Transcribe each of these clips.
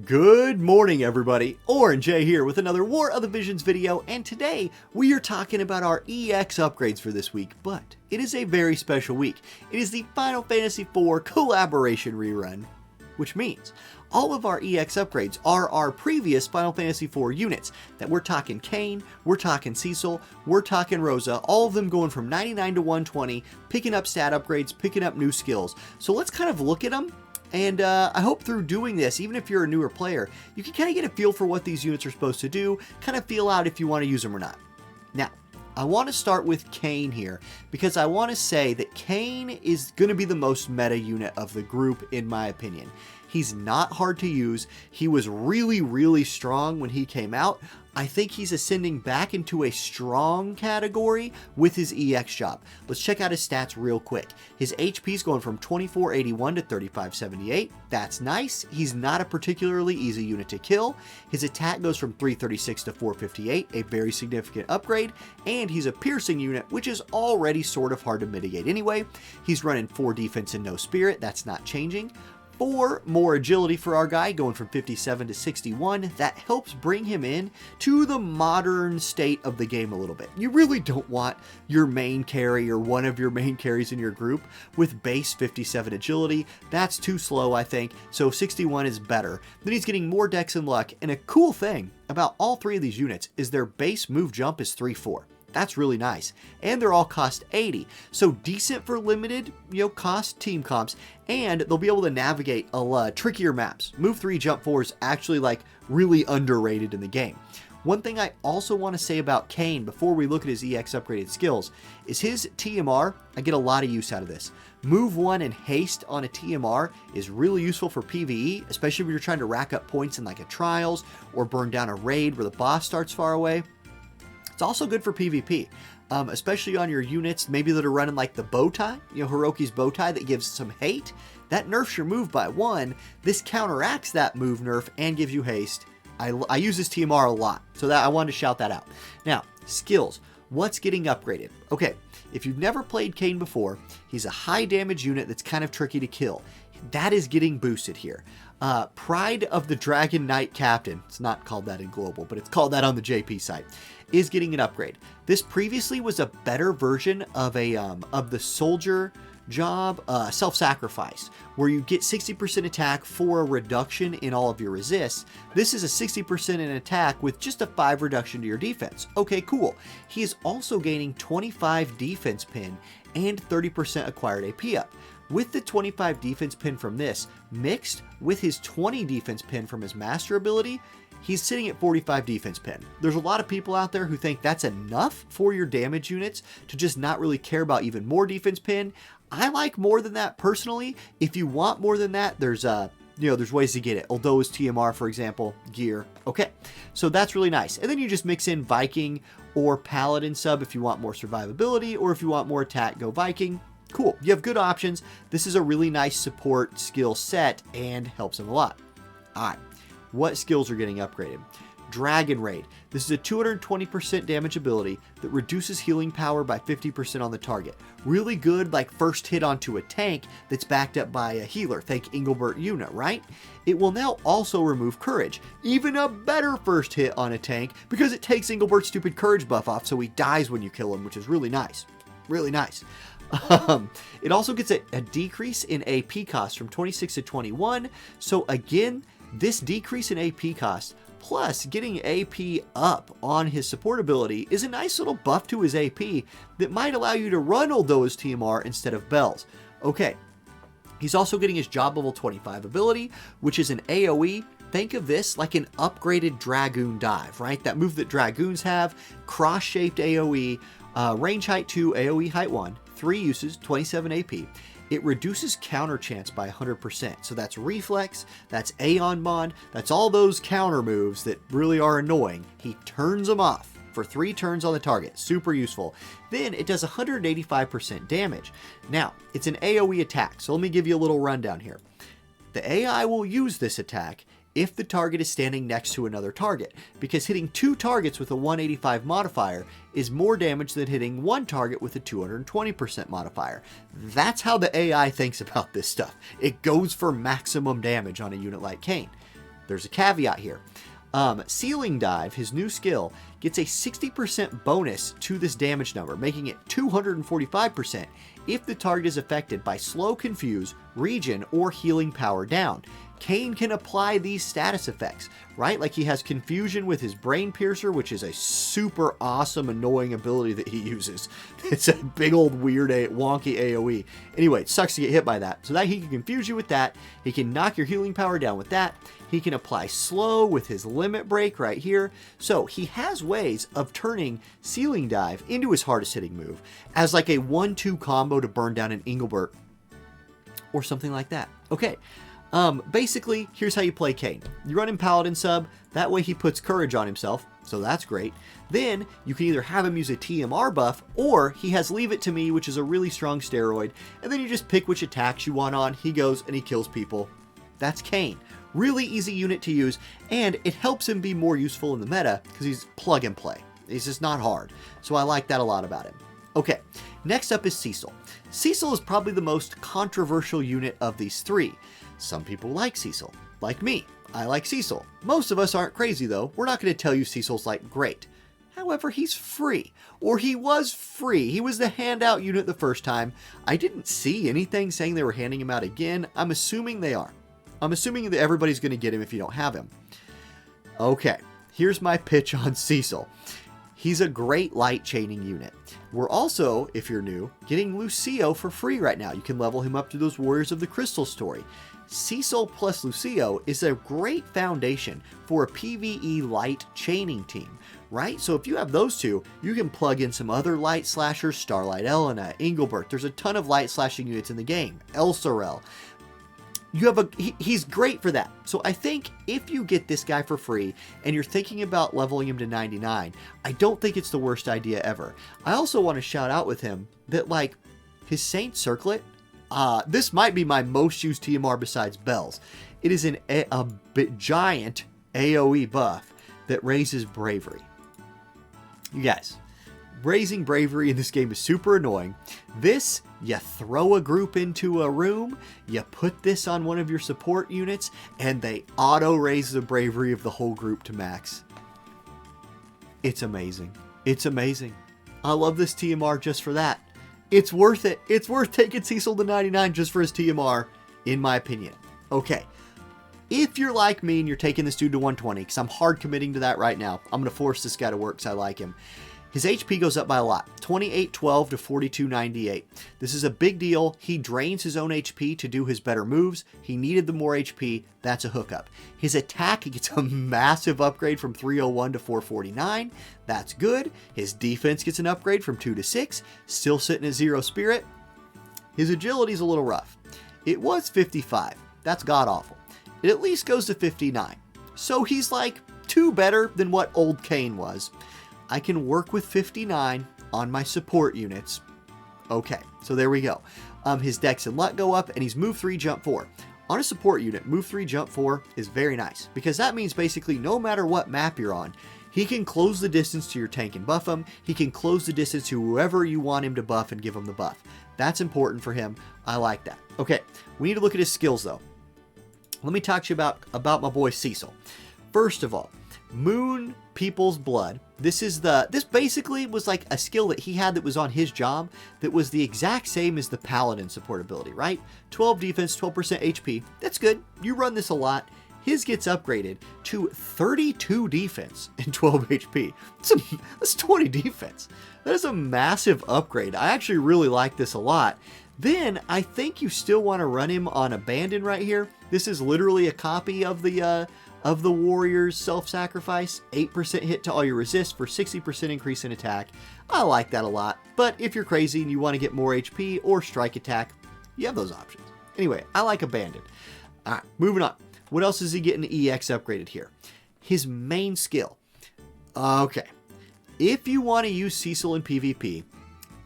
Good morning, everybody. Orange J here with another War of the Visions video, and today we are talking about our EX upgrades for this week, but it is a very special week. It is the Final Fantasy IV collaboration rerun, which means all of our EX upgrades are our previous Final Fantasy IV units. That we're talking Kain, we're talking Cecil, we're talking Rosa, all of them going from 99 to 120, picking up stat upgrades, picking up new skills. So let's kind of look at them. And I hope through doing this, even if you're a newer player, you can kind of get a feel for what these units are supposed to do, kind of feel out if you want to use them or not. Now, I want to start with Kain here, because I want to say that Kain is going to be the most meta unit of the group, in my opinion. He's not hard to use. He was really strong when he came out. I think he's ascending back into a strong category with his EX job. Let's check out his stats real quick. His HP is going from 2481 to 3578. That's nice. He's not a particularly easy unit to kill. His attack goes from 336 to 458, a very significant upgrade. And he's a piercing unit, which is already sort of hard to mitigate anyway. He's running 4 defense and no spirit. That's not changing. 4 more agility for our guy, going from 57 to 61. That helps bring him in to the modern state of the game a little bit. You really don't want your main carry or one of your main carries in your group with base 57 agility. That's too slow, I think, so 61 is better. Then he's getting more dex and luck, and a cool thing about all 3 of these units is their base move jump is 3-4. That's really nice. And they're all cost 80. So decent for limited, cost team comps. And they'll be able to navigate trickier maps. Move 3, jump 4 is actually really underrated in the game. One thing I also want to say about Kain before we look at his EX upgraded skills is his TMR. I get a lot of use out of this. Move 1 and haste on a TMR is really useful for PvE, especially when you're trying to rack up points in a trials or burn down a raid where the boss starts far away. It's also good for PvP, especially on your units maybe that are running the bow tie, Hiroki's bow tie that gives some hate. That nerfs your move by 1. This counteracts that move nerf and gives you haste. I use this TMR a lot, so that I wanted to shout that out. Now, skills. What's getting upgraded? Okay, if you've never played Kain before, he's a high damage unit that's kind of tricky to kill. That is getting boosted here. Pride of the Dragon Knight Captain, it's not called that in Global, but it's called that on the JP site, is getting an upgrade. This previously was a better version of the soldier job, self-sacrifice, where you get 60% attack for a reduction in all of your resists. This is a 60% in attack with just a 5 reduction to your defense. Okay, cool. He is also gaining 25 defense pin and 30% acquired AP up. With the 25 defense pin from this, mixed with his 20 defense pin from his master ability, he's sitting at 45 defense pin. There's a lot of people out there who think that's enough for your damage units to just not really care about even more defense pin. I like more than that personally. If you want more than that, there's ways to get it. Although his TMR, for example, gear. Okay, so that's really nice. And then you just mix in Viking or Paladin sub if you want more survivability, or if you want more attack, go Viking. Cool, you have good options. This is a really nice support skill set and helps him a lot. Alright, what skills are getting upgraded? Dragon Raid. This is a 220% damage ability that reduces healing power by 50% on the target. Really good first hit onto a tank that's backed up by a healer. Think Engelbert unit, right? It will now also remove courage. Even a better first hit on a tank because it takes Engelbert's stupid courage buff off so he dies when you kill him, which is really nice. Really nice. It also gets a decrease in AP cost from 26 to 21. So again, this decrease in AP cost plus getting AP up on his support ability is a nice little buff to his AP that might allow you to run Oldoa's TMR instead of Bell's. Okay, he's also getting his job level 25 ability, which is an AoE. Think of this like an upgraded Dragoon dive, right? That move that Dragoons have, cross-shaped AoE, range height 2, AoE height 1, 3 uses, 27 AP. It reduces counter chance by 100%. So that's reflex, that's Aeon Bond, that's all those counter moves that really are annoying. He turns them off for 3 turns on the target. Super useful. Then it does 185% damage. Now, it's an AoE attack, so let me give you a little rundown here. The AI will use this attack if the target is standing next to another target, because hitting 2 targets with a 185 modifier is more damage than hitting 1 target with a 220% modifier. That's how the AI thinks about this stuff. It goes for maximum damage on a unit like Kain. there's a caveat here. Ceiling Dive, his new skill, gets a 60% bonus to this damage number, making it 245% if the target is affected by Slow, Confuse, Regen, or Healing Power Down. Kain can apply these status effects, right? Like he has Confusion with his Brain Piercer, which is a super awesome, annoying ability that he uses. It's a big old weird, wonky AoE. Anyway, it sucks to get hit by that. So that he can confuse you with that. He can knock your healing power down with that. He can apply Slow with his Limit Break right here. So he has ways of turning Ceiling Dive into his hardest hitting move as like a 1-2 combo to burn down an Engelbert or something like that. Okay. Basically, here's how you play Kain. You run him Paladin sub, that way he puts courage on himself, so that's great. Then, you can either have him use a TMR buff, or he has Leave It to Me, which is a really strong steroid, and then you just pick which attacks you want on, he goes and he kills people. That's Kain. Really easy unit to use, and it helps him be more useful in the meta, because he's plug and play. He's just not hard, so I like that a lot about him. Okay, next up is Cecil. Cecil is probably the most controversial unit of these three. Some people like Cecil, like me. I like Cecil. Most of us aren't crazy though. We're not going to tell you Cecil's like great. However, he's free, or he was free. He was the handout unit the first time. I didn't see anything saying they were handing him out again. I'm assuming they are. I'm assuming that everybody's going to get him if you don't have him. Okay, here's my pitch on Cecil. He's a great light chaining unit. We're also, if you're new, getting Lucio for free right now. You can level him up to those Warriors of the Crystal story. Cecil plus Lucio is a great foundation for a PvE light chaining team, right? So if you have those two, you can plug in some other light slashers, Starlight Elena, Engelbert. There's a ton of light slashing units in the game. Elsorel. You have he's great for that. So I think if you get this guy for free and you're thinking about leveling him to 99, I don't think it's the worst idea ever. I also want to shout out with him that like his Saint Circlet, this might be my most used TMR besides Bells. It is a giant AoE buff that raises bravery. You guys, raising bravery in this game is super annoying. This, you throw a group into a room, you put this on one of your support units, and they auto raise the bravery of the whole group to max. It's amazing. It's amazing. I love this TMR just for that. It's worth it. It's worth taking Cecil to 99 just for his TMR, in my opinion. Okay. If you're like me and you're taking this dude to 120, because I'm hard committing to that right now, I'm going to force this guy to work because I like him. His HP goes up by a lot, 2812 to 4298. This is a big deal. He drains his own HP to do his better moves. He needed the more HP. That's a hookup. His attack gets a massive upgrade from 301 to 449. That's good. His defense gets an upgrade from 2 to 6. Still sitting at 0 spirit. His agility is a little rough. It was 55. That's god-awful. It at least goes to 59. So he's like 2 better than what old Kain was. I can work with 59 on my support units. Okay, so there we go. His Dex and Luck go up, and he's move 3, jump 4. On a support unit, move 3, jump 4 is very nice, because that means basically no matter what map you're on, he can close the distance to your tank and buff him. He can close the distance to whoever you want him to buff and give him the buff. That's important for him. I like that. Okay, we need to look at his skills though. Let me talk to you about my boy Cecil. First of all, Moon People's Blood. This basically was like a skill that he had that was on his job that was the exact same as the Paladin support ability, right? 12 defense, 12% HP. That's good. You run this a lot. His gets upgraded to 32 defense and 12 HP. That's 20 defense. That is a massive upgrade. I actually really like this a lot. Then I think you still want to run him on Abandon right here. This is literally a copy of the Warrior's Self-Sacrifice. 8% hit to all your resist for 60% increase in attack. I like that a lot, but if you're crazy and you want to get more HP or strike attack, you have those options. Anyway, I like Abandon. Alright, moving on. What else is he getting EX upgraded here? His main skill. Okay. If you want to use Cecil in PvP,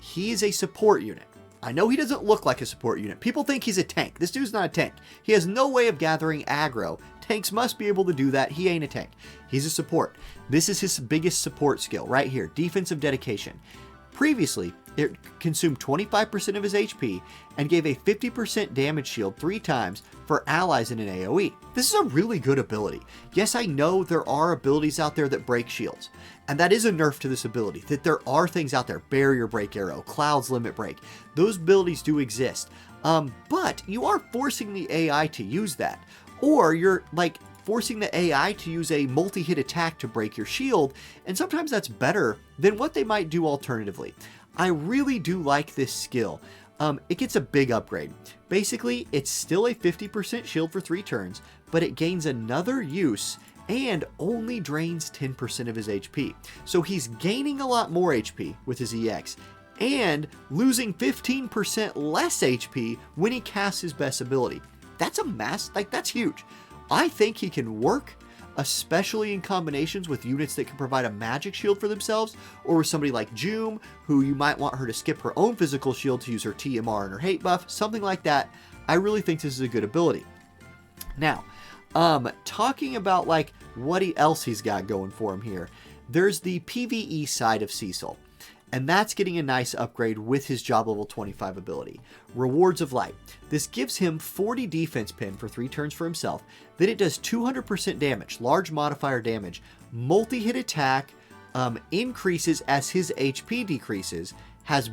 he is a support unit. I know he doesn't look like a support unit. People think he's a tank. This dude's not a tank. He has no way of gathering aggro. Tanks must be able to do that. He ain't a tank. He's a support. This is his biggest support skill right here. Defensive dedication. Previously, It consumed 25% of his HP and gave a 50% damage shield 3 times for allies in an AoE. This is a really good ability. Yes, I know there are abilities out there that break shields, and that is a nerf to this ability, that there are things out there, barrier break arrow, clouds limit break. Those abilities do exist, but you are forcing the AI to use that, or you're like forcing the AI to use a multi-hit attack to break your shield, and sometimes that's better than what they might do alternatively. I really do like this skill. It gets a big upgrade. Basically, it's still a 50% shield for 3 turns, but it gains another use and only drains 10% of his HP. So he's gaining a lot more HP with his EX and losing 15% less HP when he casts his best ability. That's a that's huge. I think he can work, especially in combinations with units that can provide a magic shield for themselves, or with somebody like Joom, who you might want her to skip her own physical shield to use her TMR and her hate buff, something like that. I really think this is a good ability. Now, talking about like what else he's got going for him here, there's the PvE side of Cecil, and that's getting a nice upgrade with his job level 25 ability. Rewards of Light. This gives him 40 defense pin for 3 turns for himself. Then it does 200% damage, large modifier damage, multi-hit attack, increases as his HP decreases, has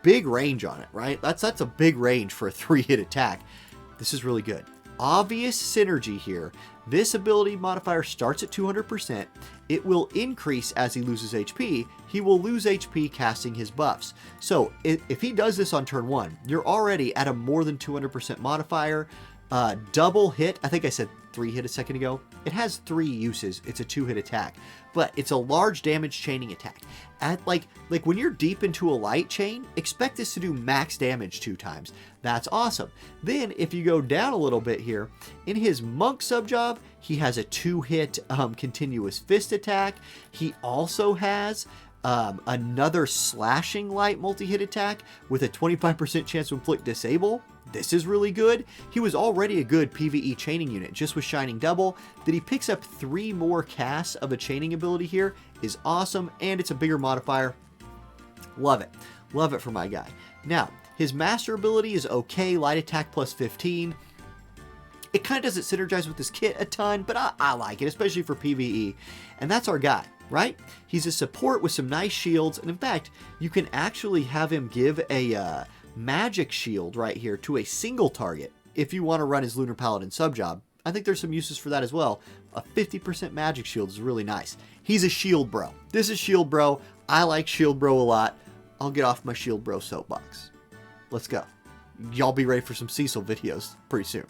big range on it, right? That's a big range for a 3-hit attack. This is really good. Obvious synergy here. This ability modifier starts at 200%. It will increase as he loses HP. He will lose HP casting his buffs. So if he does this on turn 1, you're already at a more than 200% modifier. Double hit, I think I said 3 hit a second ago. It has 3 uses. It's a 2-hit attack, but it's a large damage chaining attack. At like when you're deep into a light chain, expect this to do max damage 2 times. That's awesome. Then if you go down a little bit here, in his monk subjob, he has a 2-hit continuous fist attack. He also has another slashing light multi-hit attack with a 25% chance to inflict disable. This is really good. He was already a good PvE chaining unit just with Shining Double. That he picks up 3 more casts of a chaining ability here is awesome, and it's a bigger modifier. Love it. Love it for my guy. Now, his master ability is okay, light attack plus 15. It kind of doesn't synergize with his kit a ton, but I like it, especially for PvE. And that's our guy, right? He's a support with some nice shields, and in fact, you can actually have him give a magic shield right here to a single target if you want to run his Lunar Paladin subjob. I think there's some uses for that as well. A 50% magic shield is really nice. He's a shield bro. This is shield bro. I like shield bro a lot. I'll get off my shield bro soapbox. Let's go. Y'all be ready for some Cecil videos pretty soon.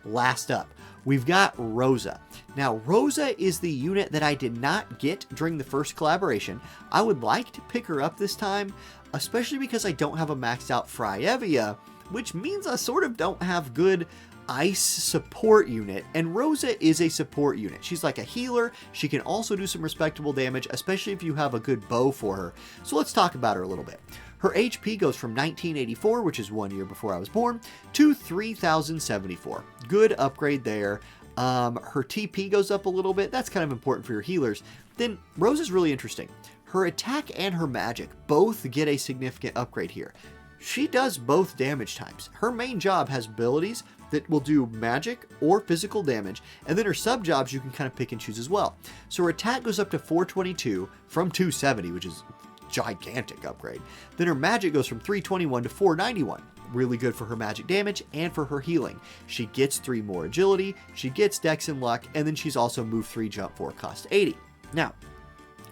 Last up, we've got Rosa. Now, Rosa is the unit that I did not get during the first collaboration. I would like to pick her up this time, especially because I don't have a maxed out Fryevia, which means I sort of don't have good ice support unit, and Rosa is a support unit. She's like a healer. She can also do some respectable damage, especially if you have a good bow for her. So let's talk about her a little bit. Her HP goes from 1984, which is 1 year before I was born, to 3074. Good upgrade there. Her TP goes up a little bit. That's kind of important for your healers. Then Rosa's really interesting. Her attack and her magic both get a significant upgrade here. She does both damage types. Her main job has abilities that will do magic or physical damage, and then her sub-jobs you can kind of pick and choose as well. So her attack goes up to 422 from 270, which is gigantic upgrade. Then her magic goes from 321 to 491. Really good for her magic damage and for her healing. She gets 3 more agility, she gets dex and luck, and then she's also move 3, jump 4, cost 80. Now,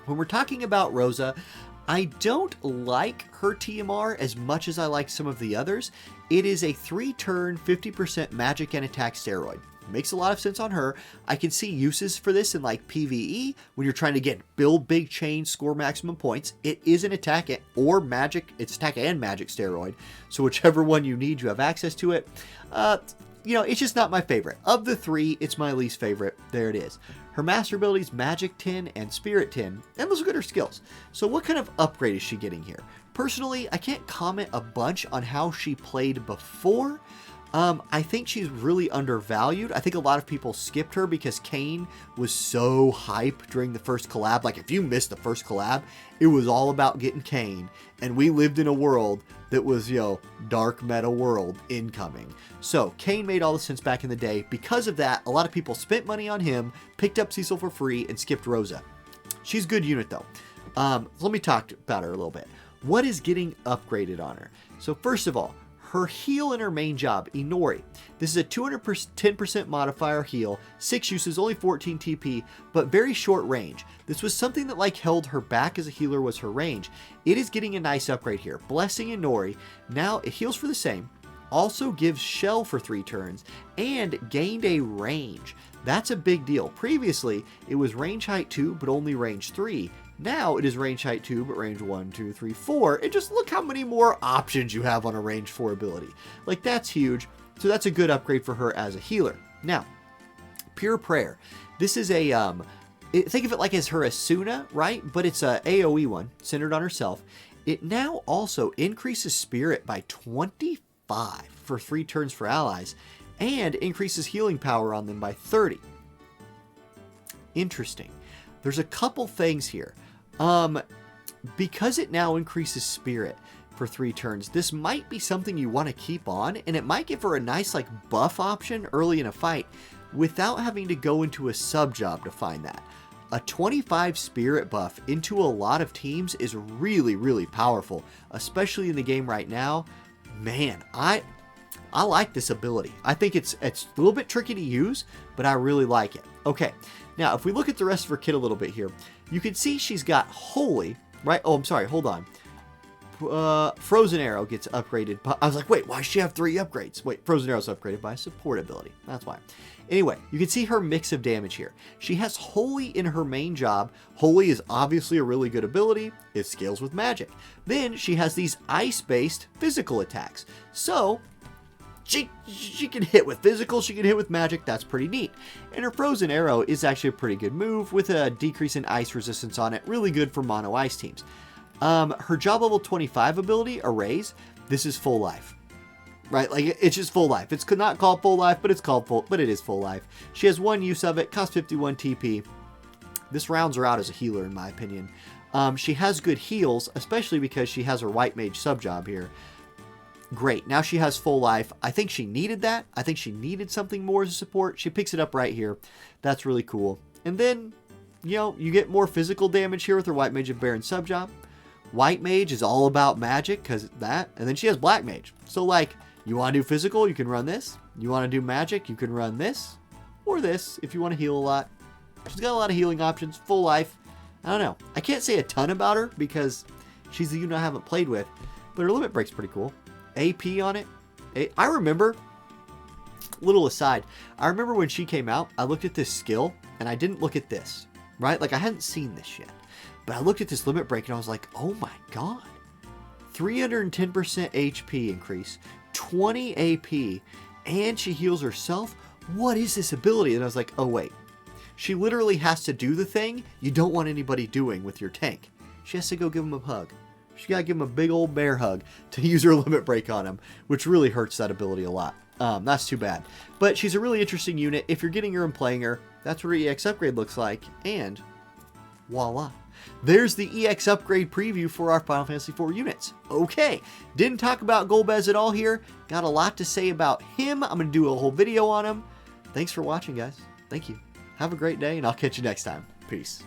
when we're talking about Rosa, I don't like her TMR as much as I like some of the others. It is a 3-turn, 50% magic and attack steroid. Makes a lot of sense on her. I can see uses for this in like PvE when you're trying to build big chains, score maximum points. It is an attack or magic. It's attack and magic steroid. So whichever one you need, you have access to it. You know, it's just not my favorite. Of the 3, it's my least favorite. There it is. Her master abilities, Magic 10 and Spirit 10, and those are good her skills. So what kind of upgrade is she getting here? Personally, I can't comment a bunch on how she played before. I think she's really undervalued. I think a lot of people skipped her because Kain was so hype during the first collab. Like, if you missed the first collab, it was all about getting Kain. And we lived in a world that was, dark meta world incoming. So Kain made all the sense back in the day. Because of that, a lot of people spent money on him, picked up Cecil for free, and skipped Rosa. She's a good unit, though. Let me talk about her a little bit. What is getting upgraded on her? So first of all, her heal in her main job, Inori. This is a 210% modifier heal, 6 uses, only 14 TP, but very short range. This was something that like held her back as a healer was her range. It is getting a nice upgrade here. Blessing Inori. Now it heals for the same, also gives shell for 3 turns, and gained a range. That's a big deal. Previously, it was range height 2, but only range 3. Now it is range height 2, but range 1, 2, 3, 4. And just look how many more options you have on a range 4 ability. Like, that's huge. So that's a good upgrade for her as a healer. Now, Pure Prayer. This is a, think of it like as her Asuna, right? But it's a AoE one, centered on herself. It now also increases spirit by 25 for 3 turns for allies, and increases healing power on them by 30. Interesting. There's a couple things here. Because it now increases spirit for 3 turns, this might be something you want to keep on, and it might give her a nice like buff option early in a fight without having to go into a sub job to find that. A 25 spirit buff into a lot of teams is really, really powerful, especially in the game right now. Man, I like this ability. I think it's a little bit tricky to use, but I really like it. Okay, now if we look at the rest of her kit a little bit here, you can see she's got Holy, right? Oh, I'm sorry, hold on. Frozen Arrow gets upgraded. I was like, wait, why does she have 3 upgrades? Wait, Frozen Arrow's upgraded by support ability. That's why. Anyway, you can see her mix of damage here. She has Holy in her main job. Holy is obviously a really good ability. It scales with magic. Then she has these ice-based physical attacks. So she can hit with physical, she can hit with magic. That's pretty neat. And her Frozen Arrow is actually a pretty good move with a decrease in ice resistance on it. Really good for mono ice teams. Her job level 25 ability, Erase, this is full life. Right? Like, it's just full life. It's not called full life, but it's called full, but it is full life. She has 1 use of it, costs 51 TP. This rounds her out as a healer, in my opinion. She has good heals, especially because she has her White Mage sub job here. Great. Now she has full life. I think she needed that. I think she needed something more as a support. She picks it up right here. That's really cool. And then, you get more physical damage here with her White Mage and Baron sub job. White Mage is all about magic because that. And then she has Black Mage. So, like, you want to do physical, you can run this. You want to do magic, you can run this. Or this if you want to heal a lot. She's got a lot of healing options. Full life. I don't know. I can't say a ton about her because she's the unit I haven't played with. But her limit break's pretty cool. AP on it. I remember, little aside, I remember when she came out, I looked at this skill and I didn't look at this, right? Like, I hadn't seen this yet, but I looked at this limit break and I was like, oh my God, 310% HP increase, 20 AP, and she heals herself. What is this ability? And I was like, oh wait, she literally has to do the thing you don't want anybody doing with your tank. She has to go give him a hug. She gotta give him a big old bear hug to use her limit break on him, which really hurts that ability a lot. That's too bad. But she's a really interesting unit. If you're getting her and playing her, that's what her EX upgrade looks like. And voila. There's the EX upgrade preview for our Final Fantasy IV units. Okay, didn't talk about Golbez at all here. Got a lot to say about him. I'm going to do a whole video on him. Thanks for watching, guys. Thank you. Have a great day, and I'll catch you next time. Peace.